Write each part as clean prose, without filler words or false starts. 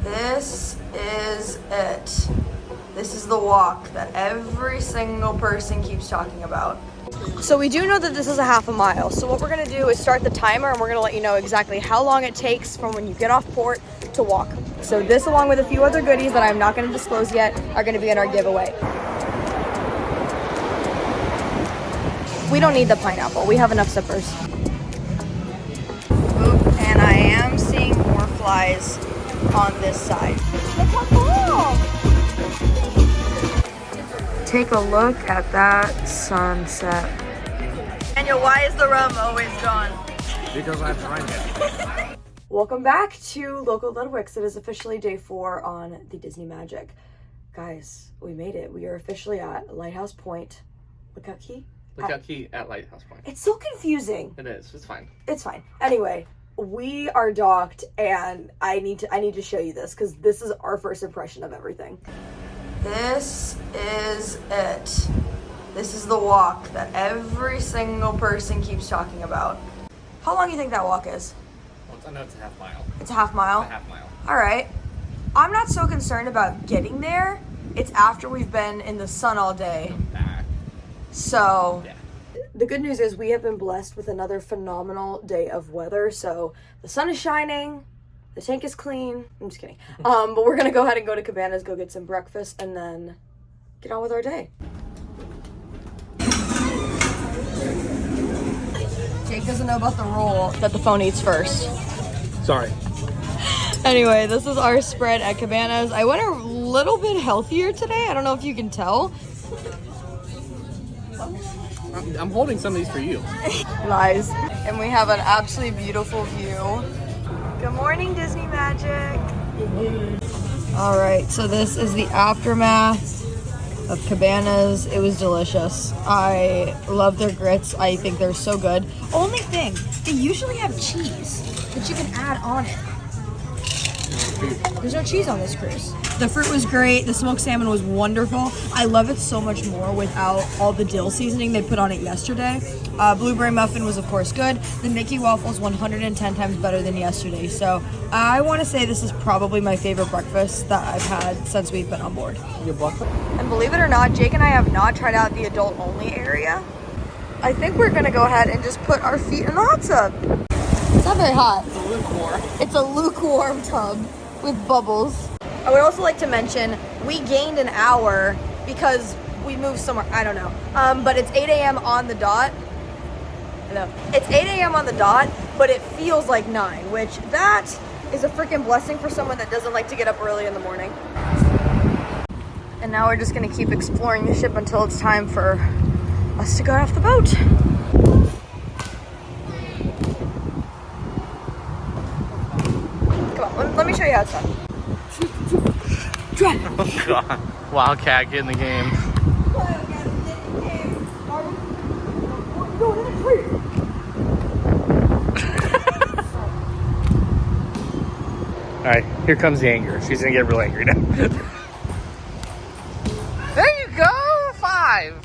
This is it. This is the walk that every single person keeps talking about. So we do know that this is a half a mile. So what we're gonna do is start the timer and we're gonna let you know exactly how long it takes from when you get off port to walk. So this, along with a few other goodies that I'm not gonna disclose yet, are gonna be in our giveaway. We don't need the pineapple. We have enough zippers. Oop, and I am seeing more flies on this side. Look how cool! Take a look at that sunset. Daniel, why is the rum always gone? Because I drank it. Welcome back to Loco Ludwig's. It is officially day 4 on the Disney Magic. Guys, we made it. We are officially at Lighthouse Point. Lookout Key? Lookout Key at Lighthouse Point. It's so confusing. It is. It's fine. It's fine. Anyway, we are docked and I need to show you this because this is our first impression of everything. This is it. This is the walk that every single person keeps talking about. How long do you think that walk is? Well, I know it's a half mile. It's a half mile? It's a half mile. All right. I'm not so concerned about getting there. It's after we've been in the sun all day. Back. So, yeah. The good news is we have been blessed with another phenomenal day of weather. So the sun is shining. The tank is clean. I'm just kidding. But we're going to go ahead and go to Cabanas, go get some breakfast, and then get on with our day. Jake doesn't know about the rule that the phone eats first. Sorry. Anyway, this is our spread at Cabanas. I went a little bit healthier today. I don't know if you can tell. I'm holding some of these for you. Lies. And we have an absolutely beautiful view. Good morning, Disney Magic. All right, so this is the aftermath of Cabanas. It was delicious. I love their grits. I think they're so good. Only thing, they usually have cheese that you can add on it. There's no cheese on this cruise. The fruit was great. The smoked salmon was wonderful. I love it so much more without all the dill seasoning they put on it yesterday. Blueberry muffin was of course good. The Mickey waffles 110 times better than yesterday. So I want to say this is probably my favorite breakfast that I've had since we've been on board. And believe it or not, Jake and I have not tried out the adult only area. I think we're gonna go ahead and just put our feet in the hot tub. It's not very hot. It's a lukewarm. It's a lukewarm tub with bubbles. I would also like to mention we gained an hour because we moved somewhere. I don't know. But it's 8 a.m. on the dot. Hello. It's 8 a.m. on the dot, but it feels like 9, which that is a freaking blessing for someone that doesn't like to get up early in the morning. And now we're just gonna keep exploring the ship until it's time for us to go off the boat. Come on, let me show you how it's done. Oh god. Wildcat, get in the game. Alright, here comes the anger. She's gonna get real angry now. There you go! 5!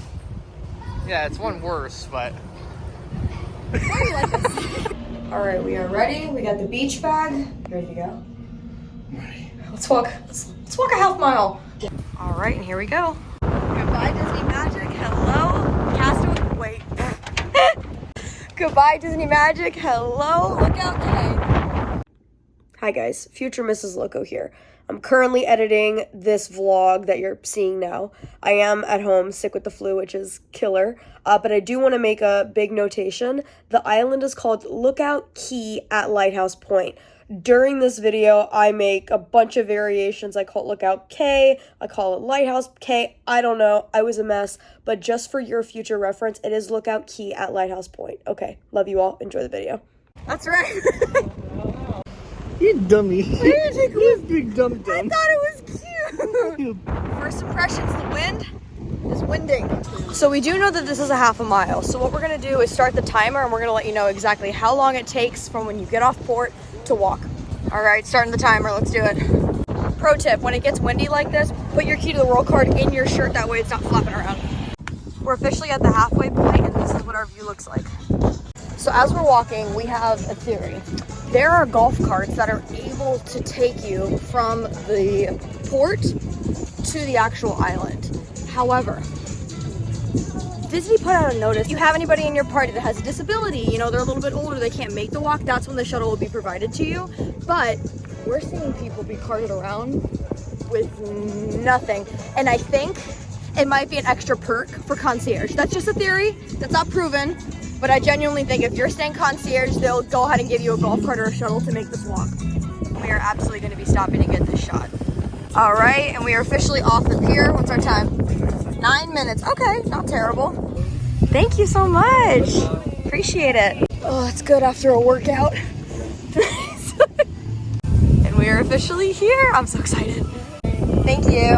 Yeah, it's one worse, but... Alright, we are ready. We got the beach bag. You ready to go? Ready. Let's walk a half mile. Alright, and here we go. Goodbye, Disney Magic. Hello, Castaway. Wait. Goodbye, Disney Magic. Hello, Lookout CAY. Hi guys, future Mrs. Loco here. I'm currently editing this vlog that you're seeing now. I am at home sick with the flu, which is killer. But I do want to make a big notation. The island is called Lookout Key at Lighthouse Point. During this video, I make a bunch of variations. I call it Lookout CAY, I call it Lighthouse CAY. I don't know, I was a mess. But just for your future reference, it is Lookout Key at Lighthouse Point. Okay, love you all. Enjoy the video. That's right. You dummy. You big dumb dumb. I thought it was cute. First impressions, the wind is winding. So we do know that this is a half a mile. So what we're gonna do is start the timer and we're gonna let you know exactly how long it takes from when you get off port to walk. All right, starting the timer, let's do it. Pro tip, when it gets windy like this, put your key to the roll card in your shirt, that way it's not flapping around. We're officially at the halfway point and this is what our view looks like. So as we're walking, we have a theory. There are golf carts that are 8 able to take you from the port to the actual island. However, Disney put out a notice. If you have anybody in your party that has a disability, you know, they're a little bit older, they can't make the walk, that's when the shuttle will be provided to you. But we're seeing people be carted around with nothing. And I think it might be an extra perk for concierge. That's just a theory. That's not proven. But I genuinely think if you're staying concierge, they'll go ahead and give you a golf cart or a shuttle to make this walk. We are absolutely going to be stopping to get this shot. All right, and we are officially off the pier. What's our time? 9 minutes. Okay, not terrible. Thank you so much. Appreciate it. Oh, it's good after a workout. And we are officially here. I'm so excited. Thank you.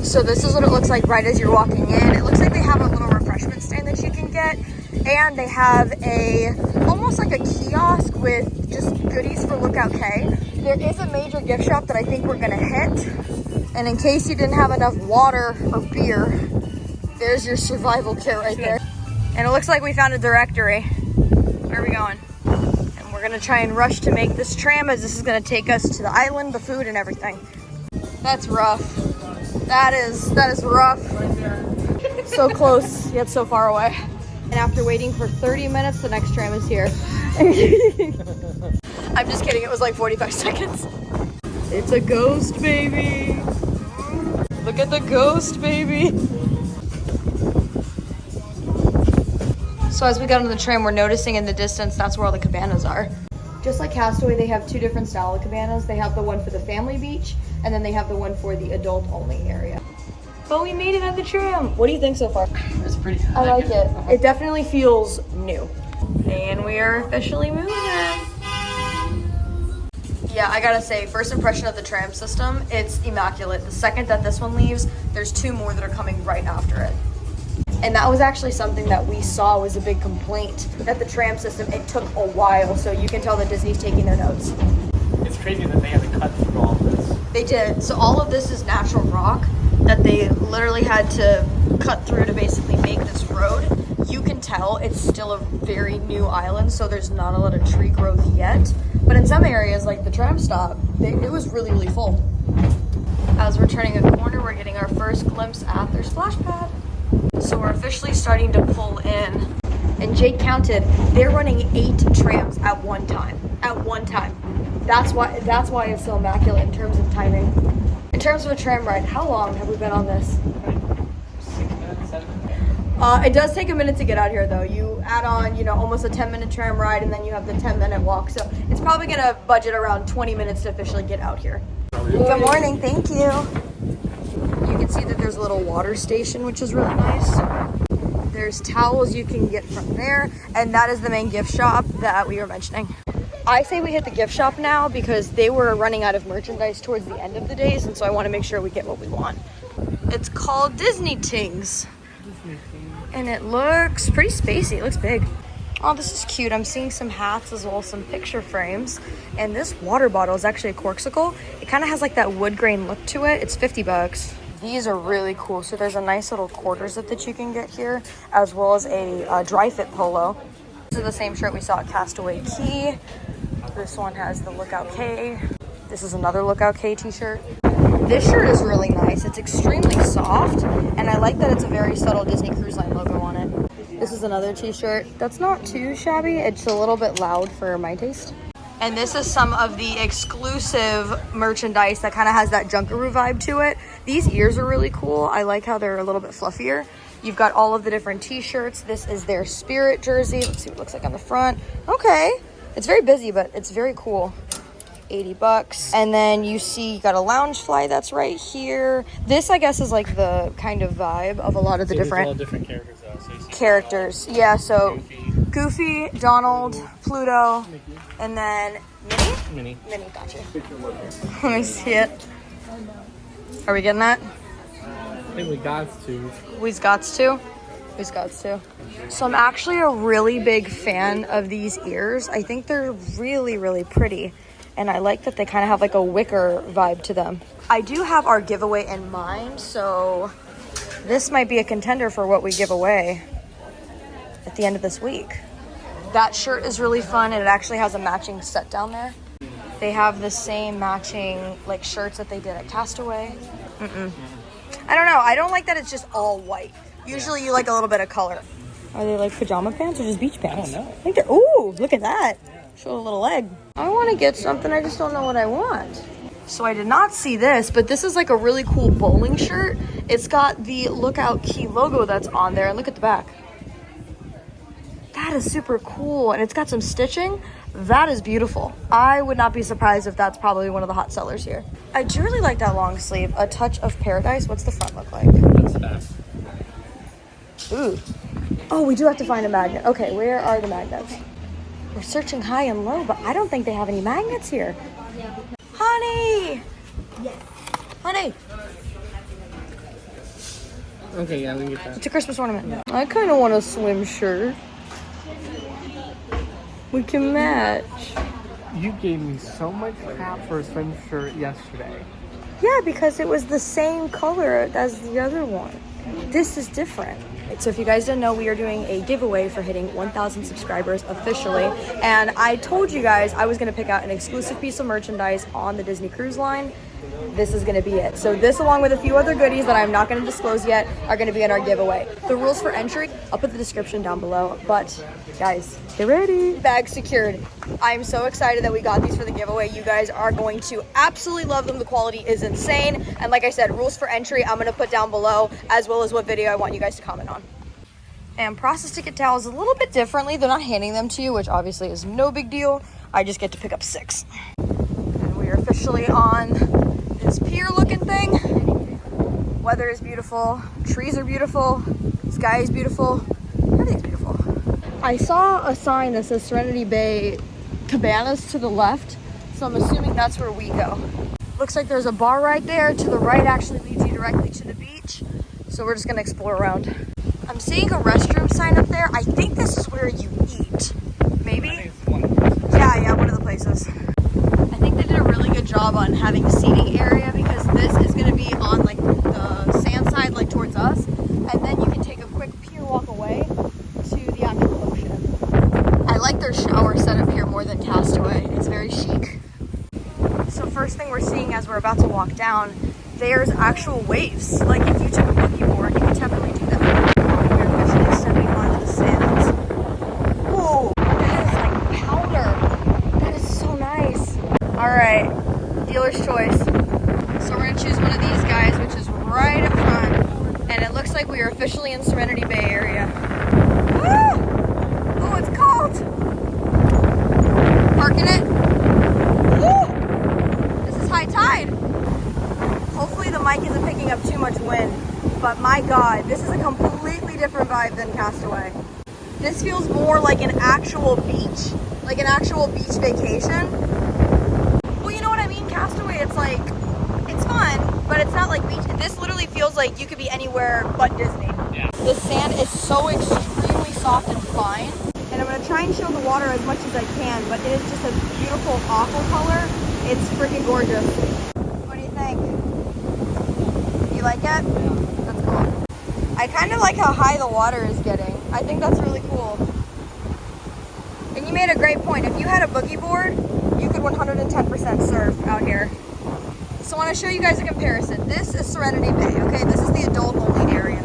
So this is what it looks like right as you're walking in. It looks like they have a little refreshment stand that you can get. And they have almost like a kiosk with just goodies for Lookout Cay. There is a major gift shop that I think we're gonna hit. And in case you didn't have enough water or beer, there's your survival kit right there. And it looks like we found a directory. Where are we going? And we're gonna try and rush to make this tram, as this is gonna take us to the island, the food and everything. That's rough. That is rough. So close, yet so far away. And after waiting for 30 minutes, the next tram is here. I'm just kidding, it was like 45 seconds. It's a ghost, baby. Look at the ghost, baby. So as we got on the tram, we're noticing in the distance, that's where all the cabanas are. Just like Castaway, they have two different style of cabanas. They have the one for the family beach, and then they have the one for the adult only area. But we made it on the tram. What do you think so far? It's pretty. I like it. It definitely feels new. And we are officially moving. Yeah, I gotta say, first impression of the tram system, it's immaculate. The second that this one leaves, there's two more that are coming right after it. And that was actually something that we saw was a big complaint, that the tram system, it took a while, so you can tell that Disney's taking their notes. It's crazy that they had to cut through all of this. They did. So all of this is natural rock that they literally had to cut through to basically make this road. You can tell it's still a very new island, so there's not a lot of tree growth yet. But in some areas, like the tram stop, it was really, really full. As we're turning a corner, we're getting our first glimpse at their splash pad. So we're officially starting to pull in. And Jake counted, they're running 8 trams at one time. At one time. That's why it's so immaculate in terms of timing. In terms of a tram ride, how long have we been on this? 6 minutes, 7 minutes. It does take a minute to get out here though. You add on, almost a 10-minute tram ride, and then you have the 10-minute walk. So it's probably gonna budget around 20 minutes to officially get out here. Good morning, thank you. You can see that there's a little water station, which is really nice. There's towels you can get from there, and that is the main gift shop that we were mentioning. I say we hit the gift shop now because they were running out of merchandise towards the end of the days, and so I want to make sure we get what we want. It's called Disney Tings, and it looks pretty spacey. It looks big. Oh, this is cute. I'm seeing some hats as well as some picture frames, and this water bottle is actually a corksicle. It kind of has like that wood grain look to it. It's $50. These are really cool. So there's a nice little quarter zip that you can get here, as well as a dry fit polo. This is the same shirt we saw at Castaway Cay. This one has the Lookout Cay. This is another Lookout Cay t-shirt. This shirt is really nice. It's extremely soft, and I like that it's a very subtle Disney Cruise Line logo on it. This is another t-shirt that's not too shabby. It's a little bit loud for my taste. And this is some of the exclusive merchandise that kind of has that Junkaroo vibe to it. These ears are really cool. I like how they're a little bit fluffier. You've got all of the different t-shirts. This is their Spirit jersey. Let's see what it looks like on the front. Okay. It's very busy, but it's very cool. $80. And then you see you got a lounge fly that's right here. This, I guess, is like the kind of vibe of a lot of the different characters though. So you see characters. Yeah, so Goofy, Donald, Pluto, and then Minnie? Minnie, gotcha. Let me see it. Are we getting that? I think we got to. We's gots to. So I'm actually a really big fan of these ears. I think they're really, really pretty. And I like that they kind of have like a wicker vibe to them. I do have our giveaway in mind, so this might be a contender for what we give away at the end of this week. That shirt is really fun, and it actually has a matching set down there. They have the same matching like shirts that they did at Castaway. I don't know. I don't like that it's just all white. Usually you like a little bit of color. Are they like pajama pants or just beach pants? I don't know. I think they're, ooh, look at that. Show a little leg. I want to get something, I just don't know what I want. So I did not see this, but this is like a really cool bowling shirt. It's got the Lookout Key logo that's on there, and look at the back. That is super cool, and it's got some stitching. That is beautiful. I would not be surprised if that's probably one of the hot sellers here. I do really like that long sleeve. A Touch of Paradise. What's the front look like? That's fast. Ooh. Oh, we do have to find a magnet. Okay, where are the magnets? We're searching high and low, but I don't think they have any magnets here. Honey! Yes. Honey! Okay, yeah, we can get that. It's a Christmas ornament. I kind of want a swim shirt. We can match. You gave me so much crap for a swim shirt yesterday. Yeah, because it was the same color as the other one. This is different. So if you guys didn't know, we are doing a giveaway for hitting 1,000 subscribers officially. And I told you guys I was going to pick out an exclusive piece of merchandise on the Disney Cruise Line. This is going to be it. So this, along with a few other goodies that I'm not going to disclose yet, are going to be in our giveaway. The rules for entry, I'll put the description down below. But guys, get ready. Bag secured. I'm so excited that we got these for the giveaway. You guys are going to absolutely love them. The quality is insane. And like I said, rules for entry, I'm going to put down below, as well as what video I want you guys to comment on. And process ticket towels a little bit differently. They're not handing them to you, which obviously is no big deal. I just get to pick up 6. And we are officially on this pier looking thing. Weather is beautiful, trees are beautiful, sky is beautiful, everything's beautiful. I saw a sign that says Serenity Bay Cabanas to the left, so I'm assuming that's where we go. Looks like there's a bar right there. To the right actually leads you directly to the beach, so we're just gonna explore around. I'm seeing a restroom sign up there. I think this is where you eat. Maybe? I think it's one of the places. Yeah, one of the places. I think they did a really good job on having a seating area, because this is going to be on like the sand side, like towards us. And then you can take a quick pier walk away to the actual ocean. I like their shower setup here more than Castaway. It's very chic. So first thing we're seeing as we're about to walk down, there's actual waves. Like if you took a boogie board, you could definitely do that. We're officially stepping onto the sands. Whoa, that is like powder. That is so nice. All right, dealer's choice. So we're gonna choose one of these guys, which is right up front. And it looks like we are officially in Serenity Bay area. Woo! Oh, it's cold. Parking it. Woo! This is high tide. Hopefully the mic isn't picking up too much wind, but my God, this is a completely different vibe than Castaway. This feels more like an actual beach, like an actual beach vacation. Well, you know what I mean? Castaway, it's like, it's fun, but it's not like beach. This literally feels like you could be anywhere but Disney. Yeah. The sand is so extremely soft and fine, and I'm gonna try and show the water as much as I can, but it is just a beautiful aqua color. It's freaking gorgeous. What do you think? You like it? That's cool. I kind of like how high the water is getting. I think that's really cool. And you made a great point. If you had a boogie board, you could 110% surf out here. So I want to show you guys a comparison. This is Serenity Bay, okay? This is the adult only area.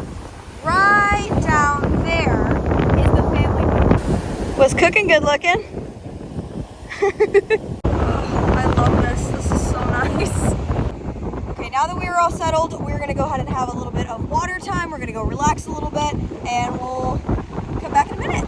Right down there is the family pool. Was cooking good looking? I love this. This is so nice. Okay, now that we are all settled, we're gonna go ahead and have a little bit of water time. We're gonna go relax a little bit, and we'll come back in a minute.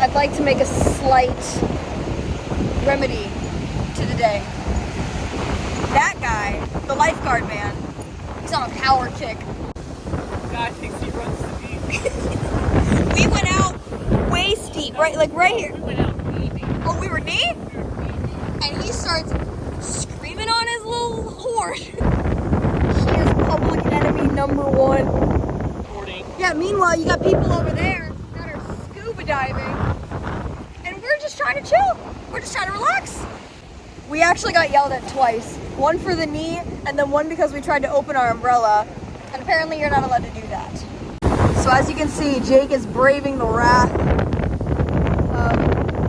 I'd like to make a slight remedy to the day. That guy, the lifeguard man, he's on a power kick. God thinks he runs the beach. We went out way steep, right? Like right here. We went out knee deep. Oh, we were knee? And he starts screaming on his little horn. He is public enemy number one. Yeah, meanwhile, you got people over there that are scuba diving. And we're just trying to chill. We're just trying to relax. We actually got yelled at twice. One for the knee, and then one because we tried to open our umbrella. And apparently you're not allowed to do that. So as you can see, Jake is braving the wrath of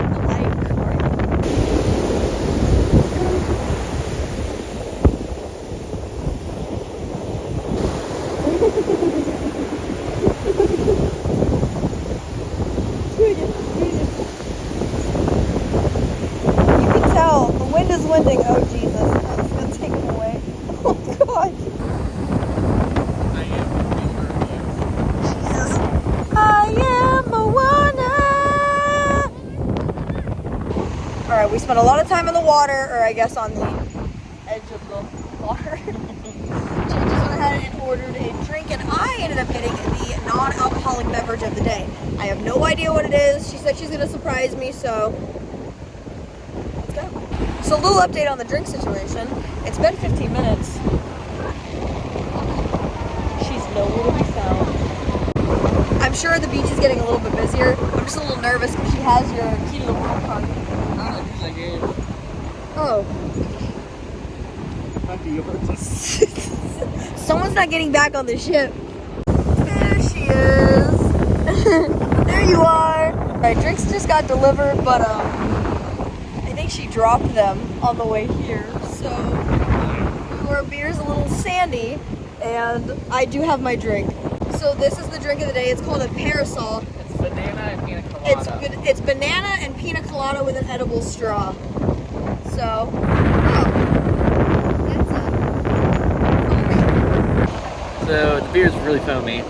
the lifeguard. You can tell the wind is winding. Oh Jesus, I'm just gonna take him away. Oh God. Jesus. I am Moana. Alright, we spent a lot of time in the water, or I guess on the edge of the water. Jake just went ahead and ordered a drink, and I ended up getting the non-alcoholic beverage of the day. I have no idea what it is. She said she's gonna surprise me, so let's go. So a little update on the drink situation. It's been 15 minutes. She's nowhere to be found. I'm sure the beach is getting a little bit busier. I'm just a little nervous because she has your key to the world card. Oh. Someone's not getting back on the ship. There she is. There you are. Alright, drinks just got delivered, but I think she dropped them on the way here. So our beer's a little sandy, and I do have my drink. So this is the drink of the day. It's called a parasol. It's banana and pina colada. It's banana and pina colada with an edible straw. So, So the beer is really foamy,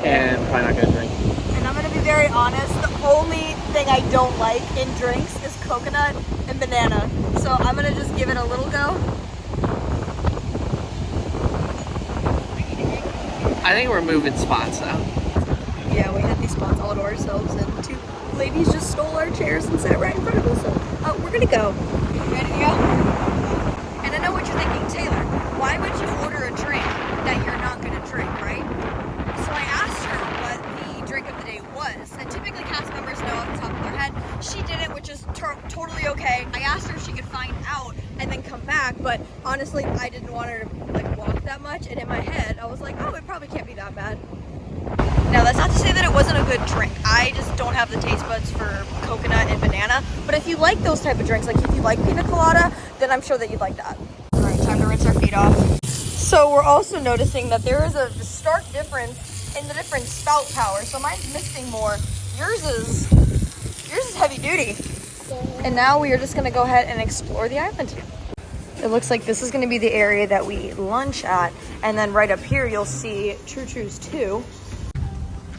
and probably not gonna drink. and I'm gonna be very honest, the only thing I don't like in drinks is coconut and banana. So I'm gonna just give it a little go. I think we're moving spots now. Yeah, we had these spots all to ourselves, and two ladies just stole our chairs and sat right in front of us. So we're gonna go. Ready to go? And I know what you're thinking, Taylor. Why would you order a drink that you're not gonna drink, right? So I asked her what the drink of the day was, and typically cast members know off the top of their head. She didn't, which is totally okay. I asked her if she could find out and then come back, but honestly, I didn't want her to walk that much, and in my head, I was like, oh, it probably can't be that bad. Now, that's not to say that it wasn't a good drink. I just don't have the taste buds for coconut and banana, but if you like those type of drinks, like if you like pina colada, then I'm sure that you'd like that. All right, time to rinse our feet off. So we're also noticing that there is a stark difference in the different spout power. So mine's missing more. Yours is heavy duty. And now we are just gonna go ahead and explore the island. It looks like this is gonna be the area that we lunch at. And then right up here, you'll see True True's 2.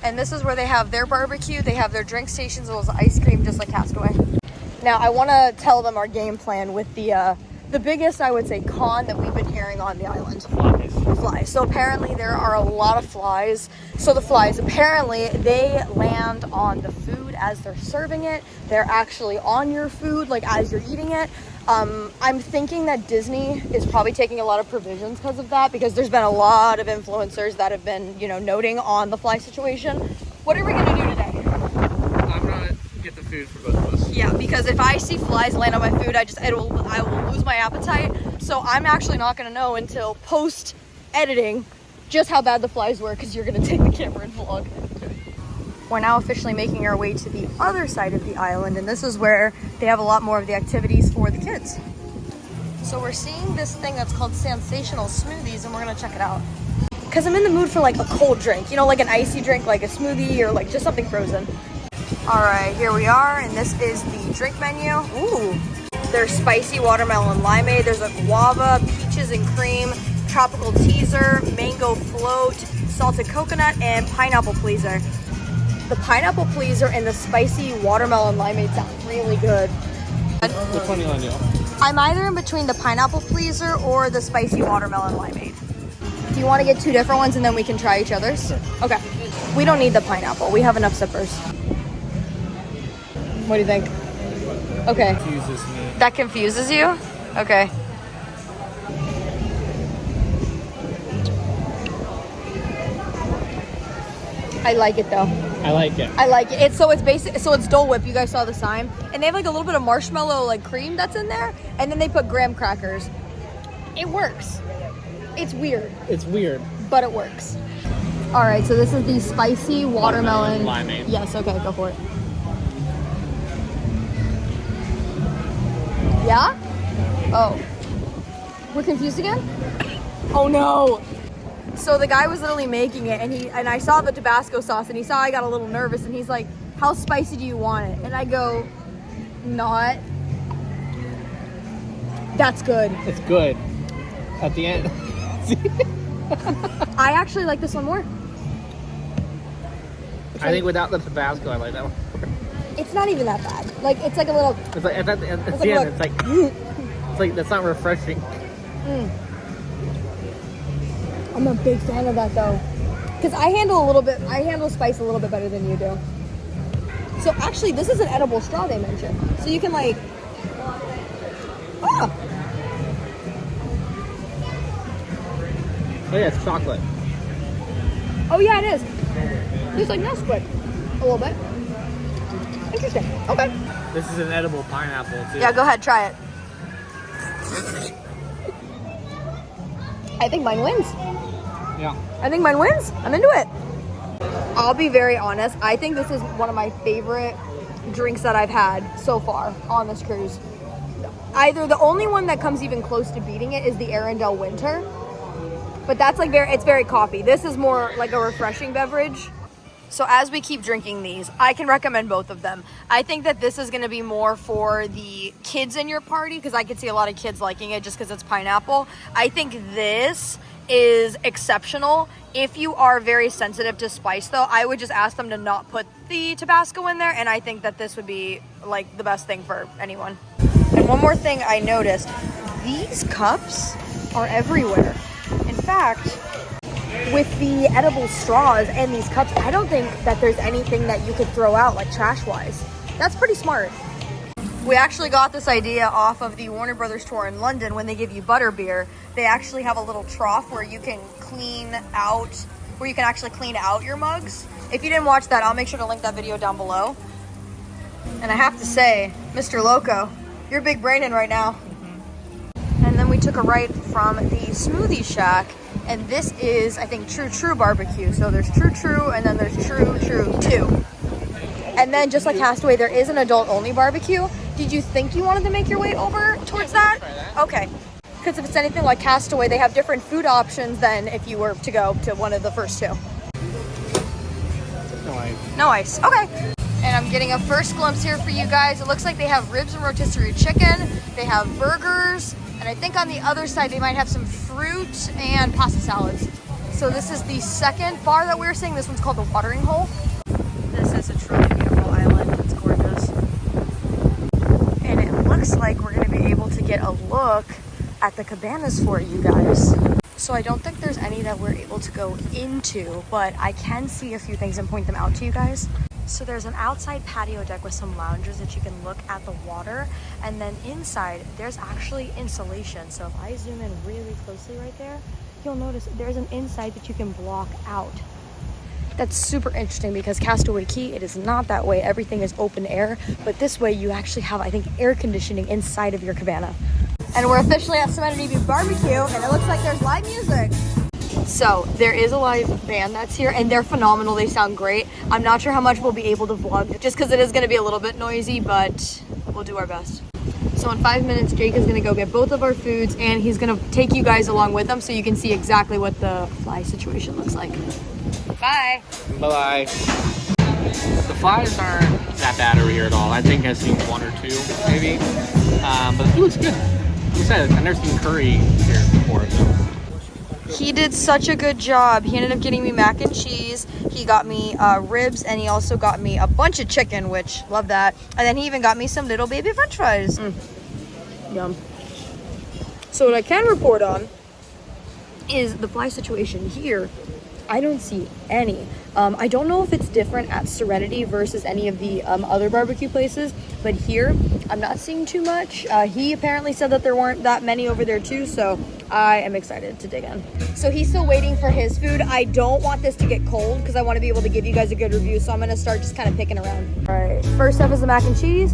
And this is where they have their barbecue. They have their drink stations as well as ice cream, just like Castaway. Now, I wanna tell them our game plan with the biggest, I would say, con that we've been hearing on the island. Flies. So apparently there are a lot of flies. So the flies, apparently they land on the food as they're serving it. They're actually on your food, like as you're eating it. I'm thinking that Disney is probably taking a lot of provisions because of that, because there's been a lot of influencers that have been, noting on the fly situation. What are we gonna do today? I'm gonna get the food for both of us. Yeah, because if I see flies land on my food, I will lose my appetite. So I'm actually not gonna know until post editing just how bad the flies were, because you're gonna take the camera and vlog. We're now officially making our way to the other side of the island, and this is where they have a lot more of the activities for the kids. So we're seeing this thing that's called sensational smoothies, and we're gonna check it out. Because I'm in the mood for like a cold drink, like an icy drink, like a smoothie or like just something frozen. All right, here we are, and this is the drink menu. Ooh, there's spicy watermelon limeade, there's a guava, peaches and cream, tropical teaser, mango float, salted coconut, and pineapple pleaser. The pineapple pleaser and the spicy watermelon limeade sound really good. Which one do you want to do? I'm either in between the pineapple pleaser or the spicy watermelon limeade. Do you want to get two different ones and then we can try each other's? Sure. Okay. We don't need the pineapple. We have enough sippers. What do you think? Okay. Confuses me. That confuses you? Okay. I like it though. I like it. I like it. It's basic. So it's Dole Whip. You guys saw the sign, and they have like a little bit of marshmallow like cream that's in there, and then they put graham crackers. It works. It's weird. It's weird. But it works. All right. So this is the spicy watermelon. Limeade. Yes. Okay. Go for it. Yeah. Oh. We're confused again? Oh no. So the guy was literally making it, and I saw the Tabasco sauce, and he saw I got a little nervous, and he's like, "How spicy do you want it?" And I go, "Not." That's good. It's good. At the end. I actually like this one more. I think without the Tabasco, I like that one. It's not even that bad. Like it's like a little. It's like at the end, look. it's like that's not refreshing. I'm a big fan of that though, because I handle spice a little bit better than you do. So actually, this is an edible straw they mentioned, so you can like. Oh. Oh yeah, it's chocolate. Oh yeah, it is. It's like Nesquik, a little bit. Interesting. Okay. This is an edible pineapple too. Yeah, go ahead, try it. I think mine wins. Yeah. I think mine wins. I'm into it. I'll be very honest. I think this is one of my favorite drinks that I've had so far on this cruise. Either the only one that comes even close to beating it is the Arendelle Winter. But that's like it's very coffee. This is more like a refreshing beverage. So as we keep drinking these, I can recommend both of them. I think that this is going to be more for the kids in your party, because I could see a lot of kids liking it just because it's pineapple. I think this is exceptional. If you are very sensitive to spice though, I would just ask them to not put the Tabasco in there, and I think that this would be like the best thing for anyone. And one more thing I noticed, these cups are everywhere. In fact, with the edible straws and these cups, I don't think that there's anything that you could throw out like trash wise. That's pretty smart. We actually got this idea off of the Warner Brothers tour in London. When they give you butterbeer, they actually have a little trough where you can actually clean out your mugs. If you didn't watch that, I'll make sure to link that video down below. And I have to say, Mr. Loco, you're big braining right now. And then we took a right from the Smoothie Shack, and this is, I think, True Barbecue. So there's True, and then there's True 2. And then just like Castaway, there is an adult-only barbecue. Did you think you wanted to make your way over towards that? Okay. Because if it's anything like Castaway, they have different food options than if you were to go to one of the first two. No ice. No ice. Okay. And I'm getting a first glimpse here for you guys. It looks like they have ribs and rotisserie chicken. They have burgers. And I think on the other side, they might have some fruit and pasta salads. So this is the second bar that we're seeing. This one's called the Watering Hole. This is a truly beautiful island. It's gorgeous. And it looks like we're gonna be able to get a look at the cabanas for you guys. So I don't think there's any that we're able to go into, but I can see a few things and point them out to you guys. So there's an outside patio deck with some loungers that you can look at the water, and then inside there's actually insulation. So if I zoom in really closely right there, you'll notice there's an inside that you can block out. That's super interesting because Castaway Cay, it is not that way. Everything is open air, but this way you actually have, I think, air conditioning inside of your cabana. And we're officially at Serenity Beach Barbecue, and it looks like there's live music. So there is a live band that's here, and they're phenomenal. They sound great. I'm not sure how much we'll be able to vlog just because it is going to be a little bit noisy, but we'll do our best. So in 5 minutes, Jake is going to go get both of our foods, and he's going to take you guys along with him so you can see exactly what the fly situation looks like. Bye. Bye-bye. The flies aren't that bad over here at all. I think I've seen one or two, maybe. But the food looks good. Like I said, I've never seen curry here before, so. He did such a good job. He ended up getting me mac and cheese. He got me ribs, and he also got me a bunch of chicken, which love that. And then he even got me some little baby french fries. Yum. So what I can report on is the fly situation here. I don't see any. I don't know if it's different at Serenity versus any of the other barbecue places, but here I'm not seeing too much. He apparently said that there weren't that many over there too, so I am excited to dig in. So he's still waiting for his food. I don't want this to get cold because I want to be able to give you guys a good review. So I'm going to start just kind of picking around. All right, first up is the mac and cheese.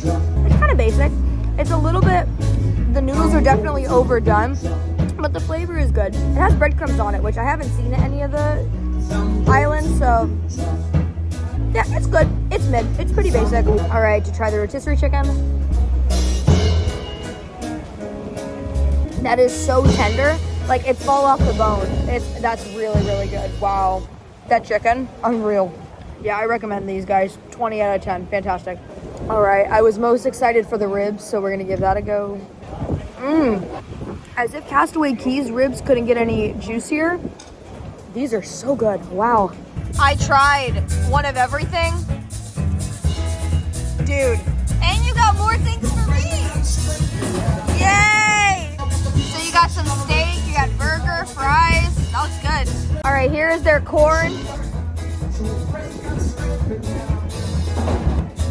It's kind of basic. It's a little bit, the noodles are definitely overdone, but the flavor is good. It has breadcrumbs on it, which I haven't seen at any of the islands, so yeah, it's good. It's mid. It's pretty basic. All right, to try the rotisserie chicken. That is so tender, like it fall off the bone. That's really, really good. Wow, that chicken, unreal. Yeah, I recommend these guys. 20 out of 10, fantastic. All right, I was most excited for the ribs, so we're gonna give that a go. As if Castaway Cay's ribs couldn't get any juicier. These are so good, wow. I tried one of everything. Dude, and you got more things for me. Yay! So you got some steak, you got burger, fries. That looks good. All right, here is their corn.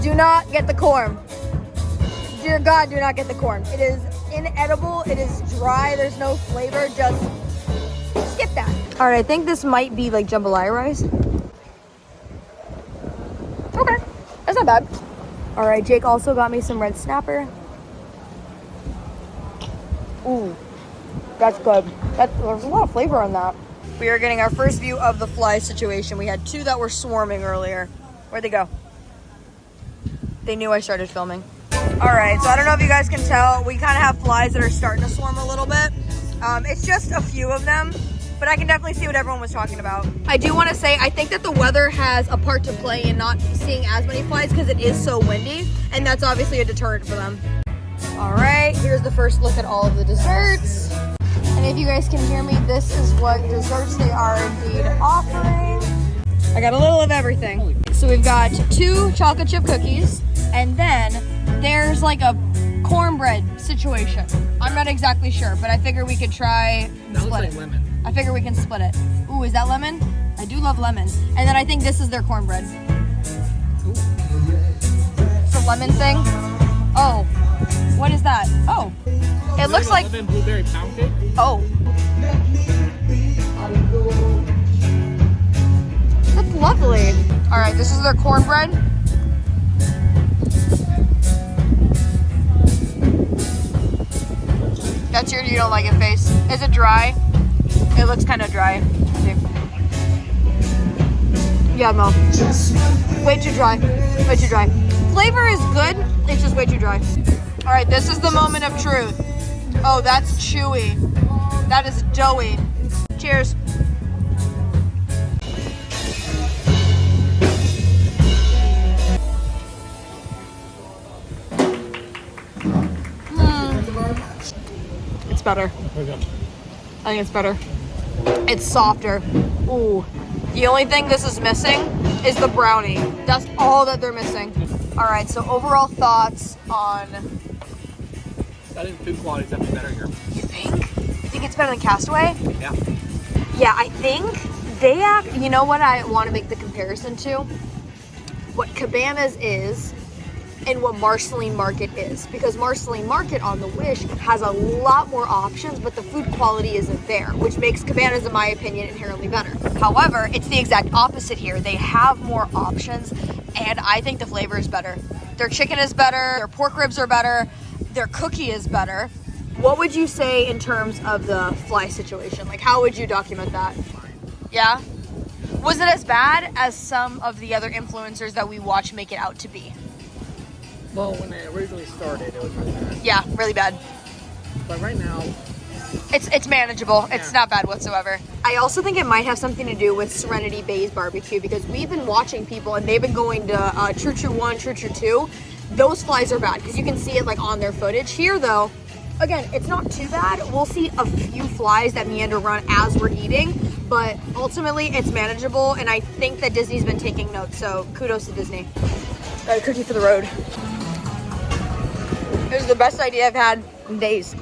Do not get the corn. Dear God, do not get the corn. It is inedible, it is dry, there's no flavor, just skip that. All right, I think this might be like jambalaya rice. Okay, that's not bad. All right, Jake also got me some red snapper. Ooh, that's good. There's a lot of flavor on that. We are getting our first view of the fly situation. We had 2 that were swarming earlier. Where'd they go? They knew I started filming. All right, so I don't know if you guys can tell, we kind of have flies that are starting to swarm a little bit. It's just a few of them, but I can definitely see what everyone was talking about. I do want to say, I think that the weather has a part to play in not seeing as many flies because it is so windy, and that's obviously a deterrent for them. All right, here's the first look at all of the desserts. And if you guys can hear me, this is what desserts they are indeed offering. I got a little of everything. So we've got 2 chocolate chip cookies, and then there's like a cornbread situation. I'm not exactly sure, but I figure we could try split it. Lemon. I figure we can split it. Ooh, is that lemon? I do love lemon. And then I think this is their cornbread. Ooh. It's a lemon thing. Oh, what is that? Oh, it looks like lemon blueberry pound cake. Oh, that's lovely. All right, this is their cornbread. That's your you don't like it face. Is it dry? It looks kind of dry. Yeah, Mo. Way too dry. Way too dry. Flavor is good. It's just way too dry. All right, this is the moment of truth. Oh, that's chewy. That is doughy. Cheers. It's better. I think it's better. It's softer. Ooh. The only thing this is missing is the brownie. That's all that they're missing. All right, so overall thoughts on... I think food quality is definitely better here. You think? You think it's better than Castaway? Yeah. Yeah, I think they act... You know what I want to make the comparison to? What Cabanas is and what Marceline Market is. Because Marceline Market on the Wish has a lot more options, but the food quality isn't there, which makes Cabanas, in my opinion, inherently better. However, it's the exact opposite here. They have more options, and I think the flavor is better. Their chicken is better, their pork ribs are better, their cookie is better. What would you say in terms of the fly situation? Like, how would you document that? Yeah? Was it as bad as some of the other influencers that we watch make it out to be? Well, when it originally started, it was really bad. Yeah, really bad. But right now, it's manageable. Yeah. It's not bad whatsoever. I also think it might have something to do with Serenity Bay's barbecue, because we've been watching people and they've been going to True True 1, True True 2. Those flies are bad because you can see it like on their footage. Here though, again, it's not too bad. We'll see a few flies that meander around as we're eating, but ultimately it's manageable, and I think that Disney's been taking notes, so kudos to Disney. All right, cookie for the road. It was the best idea I've had in days.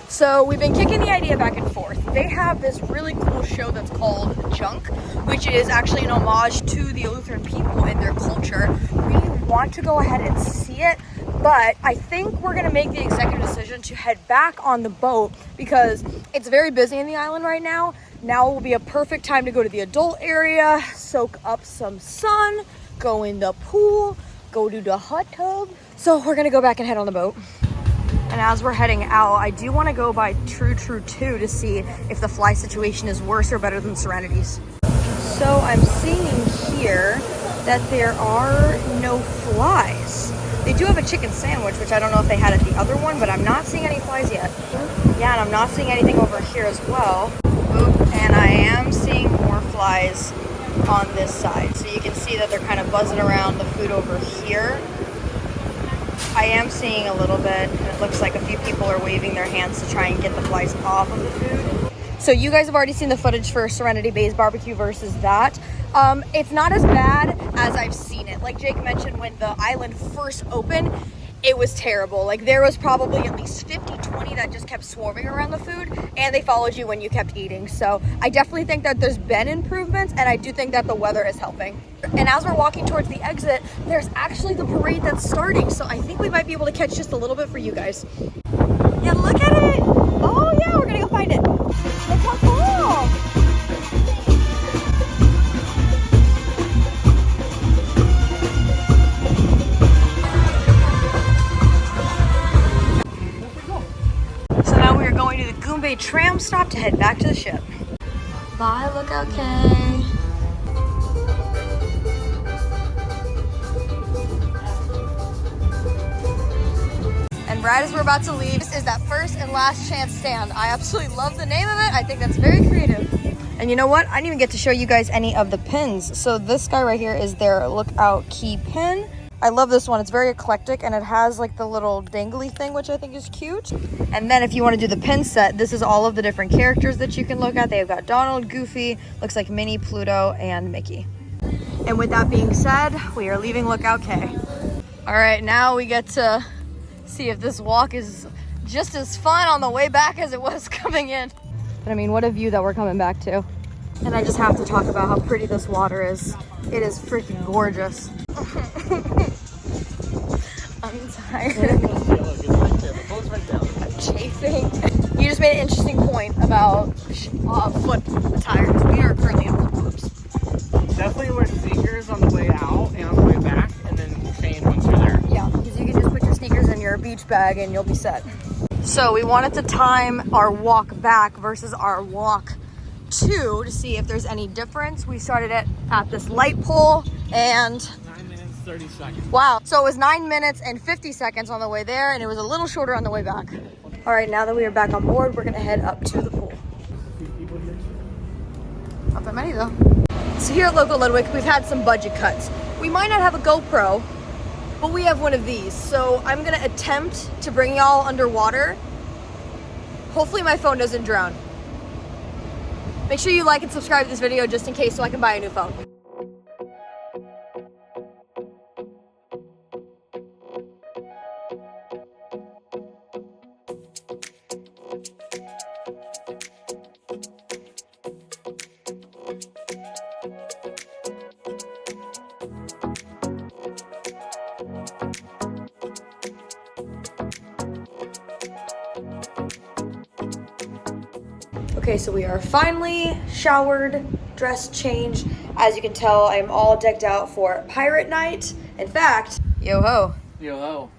So we've been kicking the idea back and forth. They have this really cool show that's called Junk, which is actually an homage to the Lutheran people and their culture. We want to go ahead and see it, But I think we're gonna make the executive decision to head back on the boat because it's very busy in the island right now. Now will be a perfect time to go to the adult area, soak up some sun, go in the pool, go to the hot tub. So we're gonna go back and head on the boat. And as we're heading out, I do want to go by True 2 to see if the fly situation is worse or better than Serenity's. So I'm seeing here that there are no flies. They do have a chicken sandwich, which I don't know if they had at the other one, but I'm not seeing any flies yet. Yeah, and I'm not seeing anything over here as well. Oop, and I am seeing more flies on this side. So you can see that they're kind of buzzing around the food over here. I am seeing a little bit, and it looks like a few people are waving their hands to try and get the flies off of the food. So you guys have already seen the footage for Serenity Bay's barbecue versus that. It's not as bad as I've seen it. Like Jake mentioned, when the island first opened, it was terrible. Like there was probably at least 50, 20 that just kept swarming around the food, and they followed you when you kept eating. So I definitely think that there's been improvements, and I do think that the weather is helping. And as we're walking towards the exit, there's actually the parade that's starting. So I think we might be able to catch just a little bit for you guys. Yeah, look at it. Oh yeah, we're gonna go find it. Look how cool. So now we are going to the Goombay tram stop to head back to the ship. Bye, Lookout CAY. And right as we're about to leave, this is that first and last chance stand. I absolutely love the name of it. I think that's very creative. And you know what? I didn't even get to show you guys any of the pins. So this guy right here is their Lookout key pin. I love this one. It's very eclectic, and it has like the little dangly thing, which I think is cute. And then if you want to do the pin set, this is all of the different characters that you can look at. They've got Donald, Goofy, looks like Minnie, Pluto, and Mickey. And with that being said, we are leaving Lookout CAY. All right, now we get to see if this walk is just as fun on the way back as it was coming in. But I mean, what a view that we're coming back to. And I just have to talk about how pretty this water is. It is freaking gorgeous. I'm tired. I'm chafing. You just made an interesting point about foot tires. We are currently in flip-flops. Definitely wear sneakers on the way out and on the way back, and then change once you're there. Yeah, because you can just put your sneakers in your beach bag and you'll be set. So we wanted to time our walk back versus our walk to see if there's any difference. We started it at this light pole and 9 minutes, 30 seconds. Wow. So it was 9 minutes and 50 seconds on the way there, and it was a little shorter on the way back. All right, now that we are back on board, we're gonna head up to the pool. Not that many though. So here at Loco Ludwig, we've had some budget cuts. We might not have a GoPro, but we have one of these. So I'm gonna attempt to bring y'all underwater. Hopefully my phone doesn't drown. Make sure you like and subscribe to this video just in case so I can buy a new phone. Okay, so we are finally showered, dressed, changed. As you can tell, I am all decked out for pirate night. In fact, yo ho. Yo ho.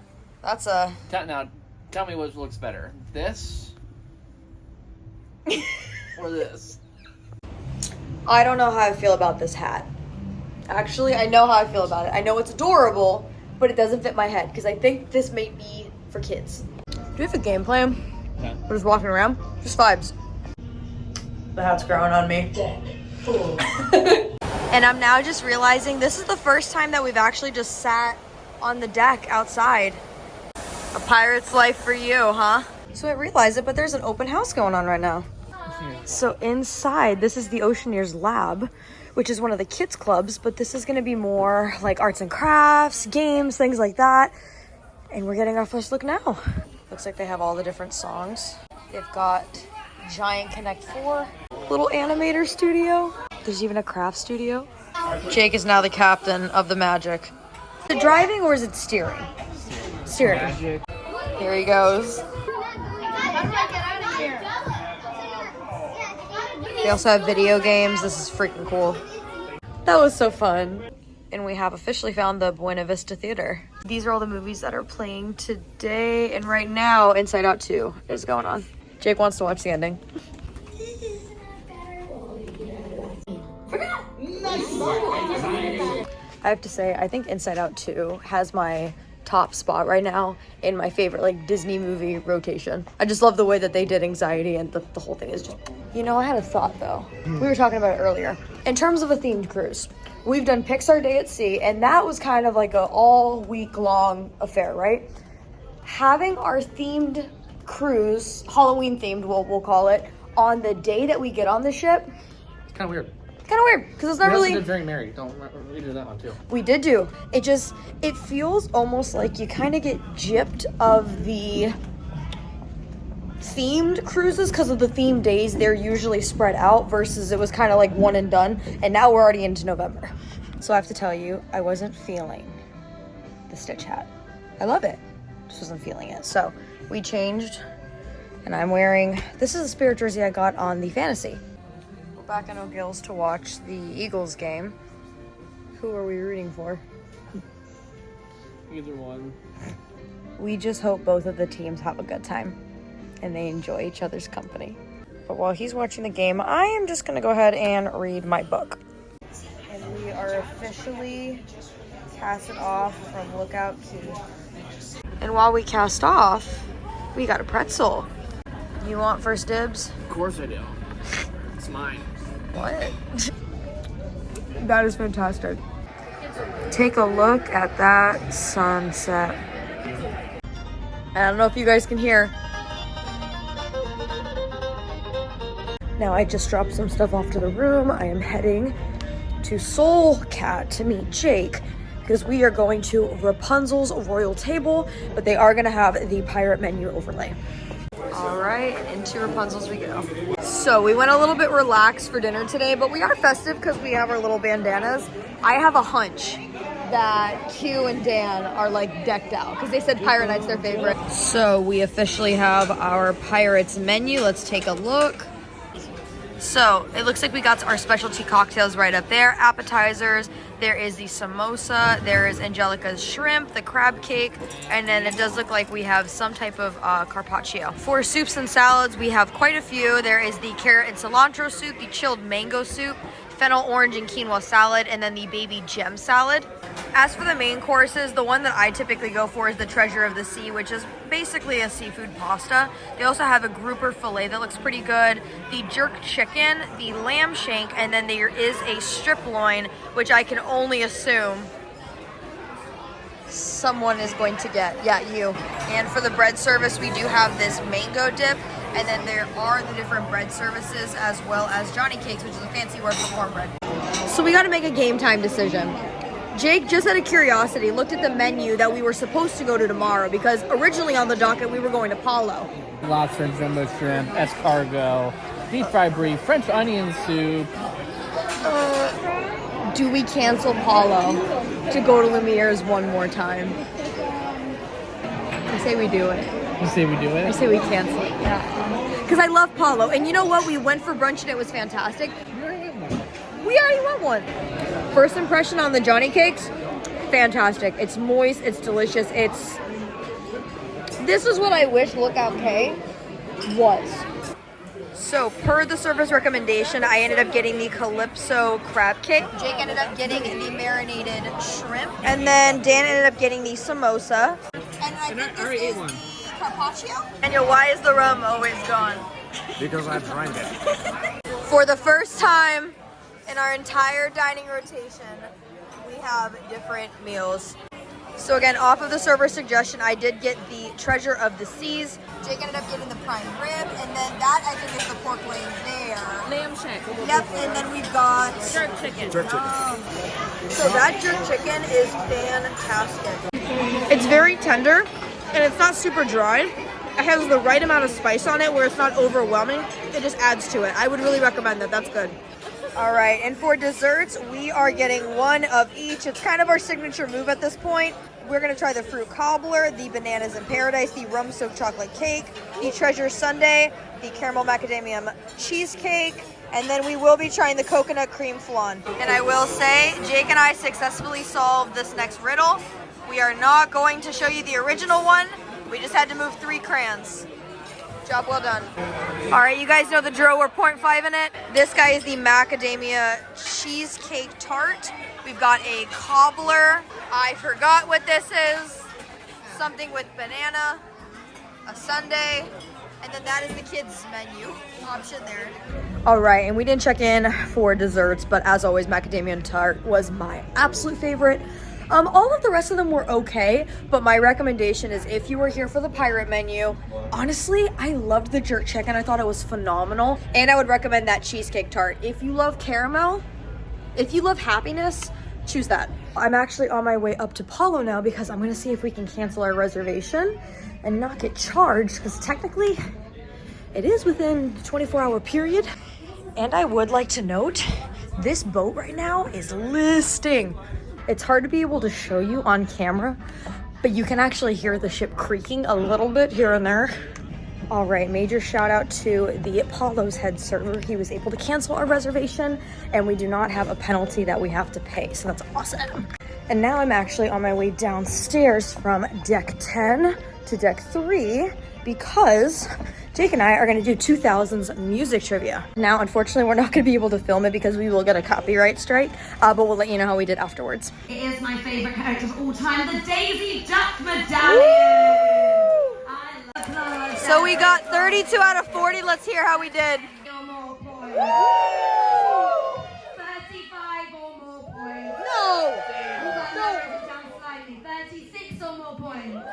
That's a... Now, tell me what looks better. This or this? I don't know how I feel about this hat. Actually, I know how I feel about it. I know it's adorable, but it doesn't fit my head because I think this may be for kids. Do we have a game plan? Yeah. We're just walking around? Just vibes. The hat's growing on me. And I'm now just realizing this is the first time that we've actually just sat on the deck outside. A pirate's life for you, huh? So I realized it, but there's an open house going on right now. So inside, this is the Oceaneers Lab, which is one of the kids clubs, but this is gonna be more like arts and crafts, games, things like that. And we're getting our first look now. Looks like they have all the different songs. They've got giant Connect 4, little animator studio. There's even a craft studio. Jake is now the captain of the Magic. Is it driving or is it steering? steering. Magic. Here he goes. They also have video games. This is freaking cool. That was so fun. And we have officially found the Buena Vista Theater. These are all the movies that are playing today. And right now, Inside Out 2 is going on. Jake wants to watch the ending. I have to say, I think Inside Out 2 has my top spot right now in my favorite like Disney movie rotation. I just love the way that they did Anxiety, and the whole thing is just, you know, I had a thought though. We were talking about it earlier. In terms of a themed cruise, we've done Pixar Day at Sea, and that was kind of like a all week long affair, right? Having our themed cruise, Halloween themed, we'll call it, on the day that we get on the ship. It's kind of weird. Kind of weird because it's not We really. also did Very Merry. We did that one too. We did do. It feels almost like you kind of get gypped of the themed cruises because of the themed days. They're usually spread out versus it was kind of like one and done. And now we're already into November. So I have to tell you, I wasn't feeling the Stitch hat. I love it. Just wasn't feeling it. So we changed and I'm wearing, this is a Spirit jersey I got on the Fantasy. Back in O'Gills to watch the Eagles game. Who are we rooting for? Either one. We just hope both of the teams have a good time and they enjoy each other's company. But while he's watching the game, I am just gonna go ahead and read my book. And we are officially casting off from Lookout Cay. And while we cast off, we got a pretzel. You want first dibs? Of course I do. It's mine. What? That is fantastic. Take a look at that sunset. I don't know if you guys can hear. Now I just dropped some stuff off to the room. I am heading to Soul Cat to meet Jake because we are going to Rapunzel's Royal Table, but they are gonna have the pirate menu overlay. All right, into Rapunzel's we go. So we went a little bit relaxed for dinner today, but we are festive because we have our little bandanas. I have a hunch that Q and Dan are like decked out because they said Pirate Night's their favorite. So we officially have our Pirates menu. Let's take a look. So it looks like we got our specialty cocktails right up there. Appetizers, there is the samosa, there is Angelica's shrimp, the crab cake, and then it does look like we have some type of carpaccio. For soups and salads, we have quite a few. There is the carrot and cilantro soup, the chilled mango soup, fennel orange and quinoa salad, and then the baby gem salad. As for the main courses, the one that I typically go for is the Treasure of the Sea, which is basically a seafood pasta. They also have a grouper fillet that looks pretty good, the jerk chicken, the lamb shank, and then there is a strip loin, which I can only assume someone is going to get. Yeah, you. And for the bread service, we do have this mango dip, and then there are the different bread services as well as Johnny Cakes, which is a fancy word for cornbread. So we got to make a game time decision. Jake, just out of curiosity, looked at the menu that we were supposed to go to tomorrow because originally on the docket we were going to Palo. Lobster and jumbo shrimp, escargot, deep fried brie, French onion soup. Do we cancel Palo to go to Lumiere's one more time? I say we do it. You say we do it? I say we cancel it, yeah. Because I love Palo. And you know what? We went for brunch and it was fantastic. We already went one. First impression on the Johnny Cakes, fantastic. It's moist, it's delicious, this is what I wish Lookout Cay was. So per the service recommendation, I ended up getting the Calypso crab cake. Jake ended up getting the marinated shrimp. And then Dan ended up getting the samosa. And I think this is the carpaccio. Daniel, why is the rum always gone? Because I drank it. For the first time in our entire dining rotation, we have different meals. So again, off of the server suggestion, I did get the Treasure of the Seas. Jake ended up getting the prime rib, and then that I think is the pork loin there. Lamb shank. Yep, and then we've got Jerk chicken. Jerk chicken. so that jerk chicken is fantastic. It's very tender, and it's not super dry. It has the right amount of spice on it where it's not overwhelming. It just adds to it. I would really recommend that. That's good. All right, and for desserts, we are getting one of each. It's kind of our signature move at this point. We're gonna try the fruit cobbler, the bananas in paradise, the rum soaked chocolate cake, the treasure sundae, the caramel macadamia cheesecake, and then we will be trying the coconut cream flan. And I will say, Jake and I successfully solved this next riddle. We are not going to show you the original one. We just had to move 3 crayons. Job well done. All right, you guys know the drill. We're 0.5 in it. This guy is the macadamia cheesecake tart. We've got a cobbler. I forgot what this is. Something with banana, a sundae, and then that is the kids' menu option there. All right, and we didn't check in for desserts, but as always, macadamia tart was my absolute favorite. All of the rest of them were okay, but my recommendation is if you were here for the pirate menu, honestly, I loved the jerk chicken. I thought it was phenomenal, and I would recommend that cheesecake tart. If you love caramel, if you love happiness, choose that. I'm actually on my way up to Palo now because I'm gonna see if we can cancel our reservation and not get charged, because technically it is within the 24-hour period. And I would like to note, this boat right now is listing. It's hard to be able to show you on camera, but you can actually hear the ship creaking a little bit here and there. All right, major shout out to the Apollo's head server. He was able to cancel our reservation, and we do not have a penalty that we have to pay, so that's awesome. And now I'm actually on my way downstairs from deck 10 to deck 3 because Jake and I are going to do 2000s music trivia. Now, unfortunately, we're not going to be able to film it because we will get a copyright strike, but we'll let you know how we did afterwards. It is my favorite character of all time, the Daisy Duck Medallion. So we got 32 out of 40. Let's hear how we did. 35 or more points. No! No. Down slightly. 36 or more points.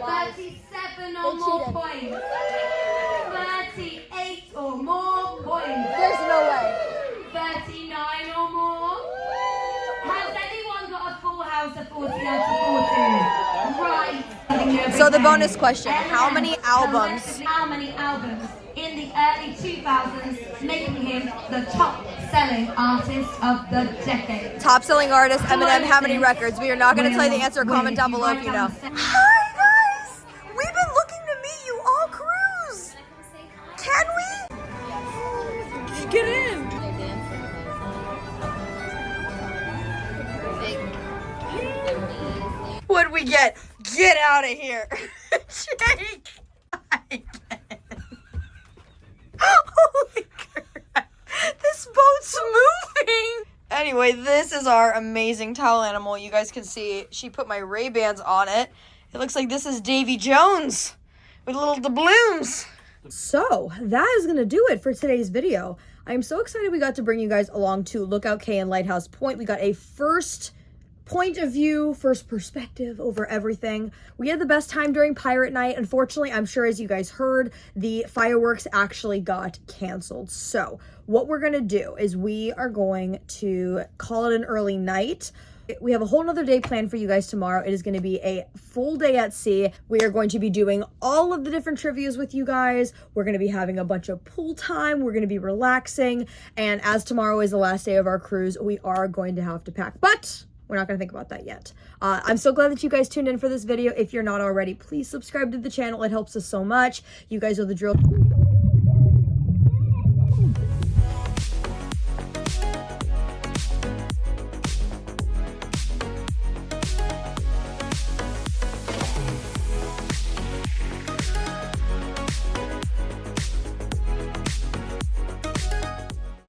37 or more points. 38 or more points. There's no way. 39 or more. Has anyone got a full house of 40 out of 40? Right. So the bonus question, how many albums? How many albums in the early 2000s making him the top selling artist of the decade? Top selling artist, Eminem, how many records? We are not going to tell you the answer. Comment down below if you know. Hi guys! We've been looking to meet you all cruise. Can we? Get in. What'd we get? Get out of here. Jake. Holy crap. This boat's moving. Anyway, this is our amazing towel animal. You guys can see she put my Ray-Bans on it. It looks like this is Davy Jones with little doubloons. So that is going to do it for today's video. I'm so excited we got to bring you guys along to Lookout Cay and Lighthouse Point. We got a first point of view, first perspective over everything. We had the best time during Pirate Night. Unfortunately, I'm sure as you guys heard, the fireworks actually got canceled. So what we're going to do is we are going to call it an early night. We have a whole nother day planned for you guys tomorrow. It is going to be a full day at sea. We are going to be doing all of the different trivias with you guys. We're going to be having a bunch of pool time. We're going to be relaxing. And as tomorrow is the last day of our cruise, we are going to have to pack. But we're not going to think about that yet. I'm so glad that you guys tuned in for this video. If you're not already, please subscribe to the channel. It helps us so much. You guys know the drill.